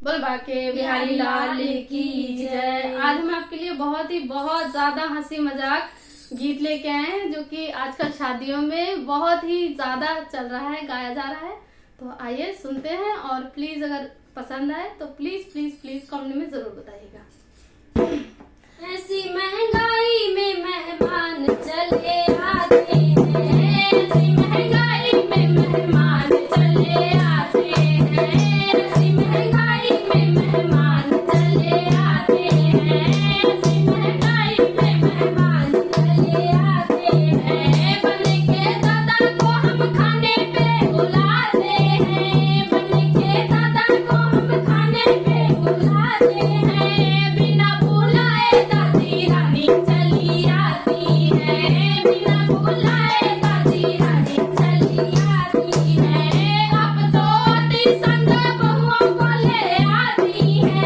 बोल बाके बिहारी लाल की जय। आज हम आपके लिए बहुत ज्यादा हंसी मजाक गीत लेके आए हैं जो कि आजकल शादियों में बहुत ही ज्यादा चल रहा है, गाया जा रहा है। तो आइए सुनते हैं और प्लीज अगर पसंद आए तो प्लीज प्लीज प्लीज कमेंट में जरूर बताइएगा। ऐसी महंगाई में मेहमान चले आते हैं, ऐसी महंगाई में मेहमान चले आते हैं, ऐसी महंगाई में मेहमान चले आते हैं, ऐसी महंगाई में मेहमान चले आते हैं। बन के दादा को हम खाने पे बुलाते हैं, बन के दादा को हम खाने पे बुलाते हैं। बिना बुलाए दादी रानी चली आती है, बिना बुलाए दादी रानी चली आती है। अब तो अति संग बहुओं को ले आती है,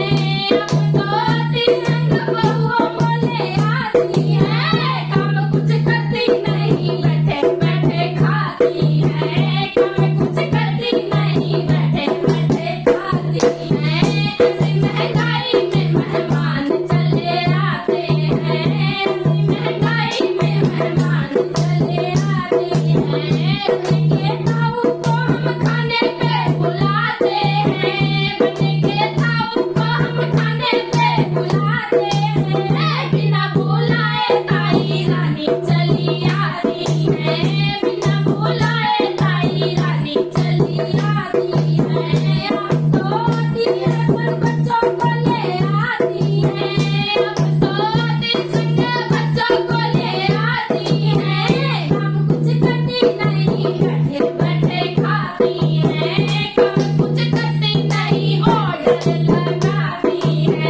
अब तो अति संग बहुओं को ले आती है। काम कुछ करती नहीं बैठे बैठे खाती है, काम कुछ करती नहीं बैठे बैठे खाती है। ऐसी महंगाई में मेहमान चले आते हैं, ऐसी महंगाई में मेहमान चले आते हैं। बन के ताऊ को हम खाने पे बुलाते हैं, बन के ताऊ को हम खाने पे बुलाते हैं। बिना बुलाए ताई रानी चली आती है, बिना बुलाए ताई रानी चली आती है। अब तो अति संग बच्चों को ले आती है, अब तो अति संग बच्चों को ले आती है। काम कुछ करती नहीं बैठे बैठे खाती है, काम कुछ करती नहीं ऑर्डर लगाती है,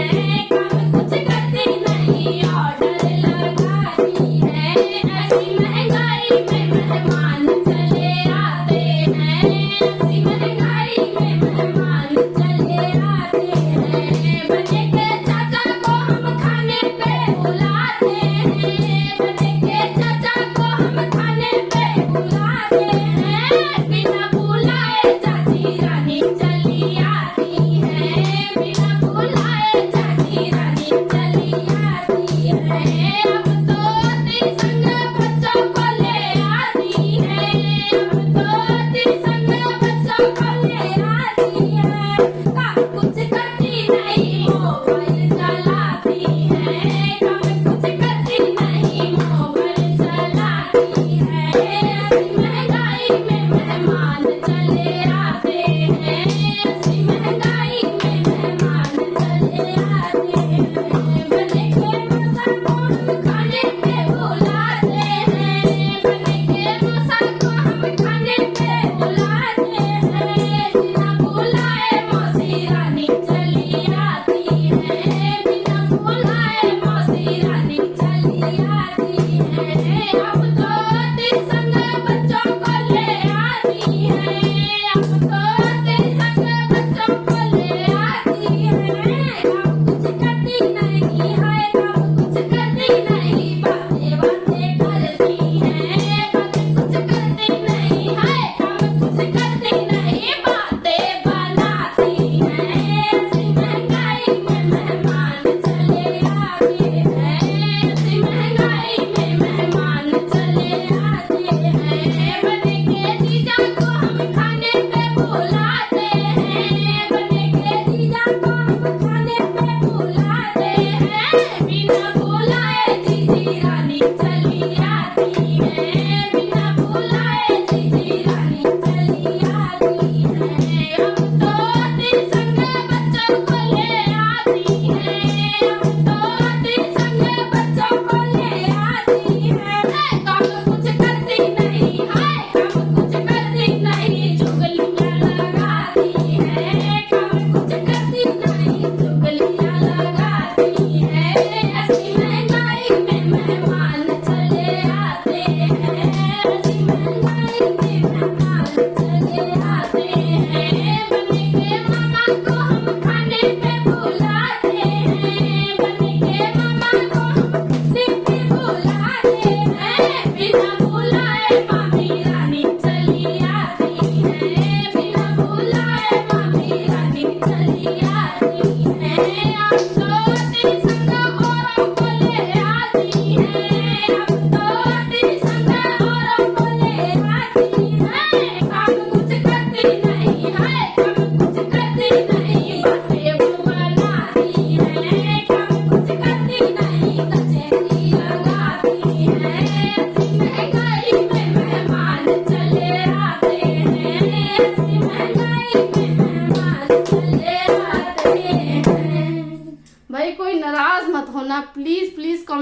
काम कुछ करती नहीं ऑर्डर लगाती है। ऐसी महंगाई में मेहमान चले आते हैं, ऐसी महंगाई में मेहमान चले आते हैं। बने के चाचा को हम खाने पे बुलाते हैं, बने के चाचा को हम खाने पे बुलाते हैं। बिना बुलाए चाची रानी चली आती है, बिना बुलाए चाची रानी चली आती है। अब तो अति संग बच्चों को ले आती है, अब तो अति संग बच्चों को ले आती है। काम कुछ करती नहीं मोबाइल चलाती है, काम कुछ करती नहीं मोबाइल चलाती है। ऐसी महंगाई में मेहमान चले आते हैं, ऐसी महंगाई में मेहमान चले आते हैं। बने के मौसा को हम खाने पे बुलाते हैं, बने के मौसा को हम खाने पे बुलाते हैं। बिना बुलाए मौसी रानी चली आती है, बिना बुलाए मौसी रानी चली आती है। अब तो अति संग बच्चों को ले आती है, अब तो अति संग बच्चों को ले आती है। काम कुछ करती नहीं है, काम कुछ करती नहीं, बातें बातें करती है, बातें कुछ करती नहीं है, काम कुछ करती नहीं, बातें बनाती है। ऐसी महंगाई में मेहमान चले आते हैं, ऐसी महंगाई में मेहमान चले प्लीज प्लीज कमेंट